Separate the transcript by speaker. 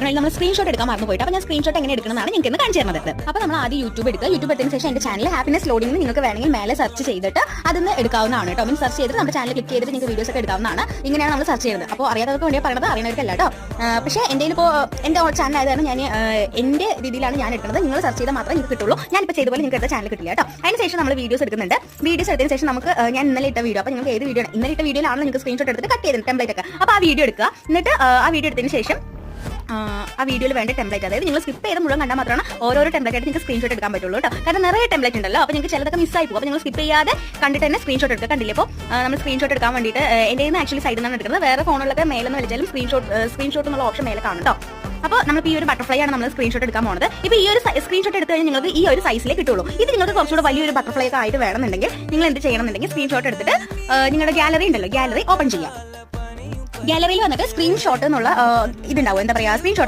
Speaker 1: നമ്മൾ സ്ക്രീൻഷോട്ട് എടുക്കാൻ മറന്നു പോയിട്ട് അപ്പോൾ ഞാൻ സ്ക്രീൻഷോട്ട് എങ്ങനെ എടുക്കണമെന്നാണ് നിങ്ങൾക്ക് ഇന്ന് കാണിച്ചു തരുന്നത്. അപ്പോൾ നമ്മൾ ആദ്യം യൂട്യൂബ് എടുക്കുക. യൂട്യൂബ് എടുത്തതിന് ശേഷം എൻ്റെ ചാനൽ ഹാപ്പിനെസ് ലോഡിംഗ് നിങ്ങൾക്ക് വേണമെങ്കിൽ മേലെ സെർച്ച് ചെയ്തിട്ട് അതിന് എടുക്കാവുന്നതാണ് കേട്ടോ. മീൻ സെർച്ച് ചെയ്തിട്ട് നമ്മുടെ ചാനൽ ക്ലിക്ക് ചെയ്തിട്ട് നിങ്ങൾക്ക് വീഡിയോസ് ഒക്കെ എടുക്കാവുന്നതാണ്. ഇങ്ങനെയാണ് നമ്മൾ സെർച്ച് ചെയ്യുന്നത്. അപ്പോൾ അറിയാത്തവർക്ക് വേണ്ടി പറയുന്നത്, അറിയുന്നവർക്കല്ല കേട്ടോ. പക്ഷേ എൻ്റെ ഇപ്പോൾ എൻ്റെ ചാനൽ ആയതാണ് ഞാൻ എൻ്റെ രീതിയിലാണ് ഞാൻ എടുക്കുന്നത്. നിങ്ങൾ സെർച്ച് ചെയ്താൽ മാത്രമേ നിങ്ങൾക്ക് കിട്ടുള്ളൂ. ഞാനിപ്പോൾ ചെയ്ത പോലെ നിങ്ങൾക്ക് എടുത്ത ചാനൽ കിട്ടില്ല കേട്ടോ. അതിന് ശേഷം നമ്മൾ വീഡിയോസ് എടുക്കുന്നുണ്ട്. വീഡിയോസ് എടുത്തതിന് ശേഷം നമുക്ക് ഞാൻ ഇന്നലെ ഇട്ട വീഡിയോ, അപ്പോൾ നിങ്ങൾക്ക് ഏത് വീഡിയോ ഇന്നലെ ഇട്ട വീഡിയോയിലാണ് നിങ്ങൾക്ക് സ്ക്രീൻഷോട്ട് എടുത്തിട്ട് കട്ട് ചെയ്തിട്ട് ടെംപ്ലേറ്റ് ഒക്കെ. അപ്പോൾ ആ വീഡിയോ എടുക്കുക. എന്നിട്ട് ആ വീഡിയോ എടുത്തതിന് ശേഷം ആ വീഡിയോയിൽ വേണ്ട ടെംപ്ലേറ്റ്, അതായത് നിങ്ങൾ സ്കിപ്പ് ചെയ്ത് മുഴുവൻ കണ്ടാൽ മാത്രമാണ് ഓരോരോ ടെംപ്ലേറ്റ് ആയിട്ട് നിങ്ങൾക്ക് സ്ക്രീൻഷോട്ട് എടുക്കാൻ പറ്റുള്ളൂ കേട്ടോ. കാരണം നിറയെ ടെംപ്ലേറ്റ് ഉണ്ടല്ലോ, അപ്പോൾ നിങ്ങൾക്ക് ചിലതൊക്കെ മിസ്സായി പോകും. അപ്പോൾ നിങ്ങൾ സ്കിപ്പ് ചെയ്യാതെ കണ്ടിട്ട് തന്നെ സ്ക്രീൻഷോട്ട് എടുക്കുക. കണ്ടില്ലേ, ഇപ്പോൾ നമ്മൾ സ്ക്രീൻഷോട്ട് എടുക്കാൻ വേണ്ടിയിട്ട് എൻ്റെ ആക്ച്വലി സൈഡിൽ നിന്നാണ് എടുക്കുന്നത്. വേറെ ഫോണുകളൊക്കെ മേലെന്ന് വിളിച്ചാലും സ്ക്രീൻഷോട്ട് എന്നുള്ള ഓപ്ഷൻ മേലെ കാണും കേട്ടോ. അപ്പോൾ നമ്മൾ ഈ ഒരു ബട്ടർഫ്ലൈ ആണ് നമ്മൾ സ്ക്രീൻഷോട്ട് എടുക്കാൻ പോകുന്നത്. ഇപ്പോൾ ഈ ഒരു സ്ക്രീൻഷോട്ട് എടുത്ത് കഴിഞ്ഞാൽ നിങ്ങൾക്ക് ഈ ഒരു സൈസിലേ കിട്ടുള്ളൂ. ഇത് നിങ്ങൾക്ക് കുറച്ചുകൂടെ വലിയൊരു ബട്ടർഫ്ലൈ ഒക്കെ ആയിട്ട് വേണമെന്നുണ്ടെങ്കിൽ നിങ്ങൾ എന്ത് ചെയ്യണമെന്നുണ്ടെങ്കിൽ സ്ക്രീൻഷോട്ട് എടുത്തിട്ട് നിങ്ങളുടെ ഗാലറി ഉണ്ടല്ലോ, ഗാലറി ഓപ്പൺ ചെയ്യാം. ഗാലറിയിൽ വന്നിട്ട് സ്ക്രീൻഷോട്ട് എന്നുള്ള ഇതുണ്ടാവും, എന്താ പറയുക, സ്ക്രീൻഷോട്ട്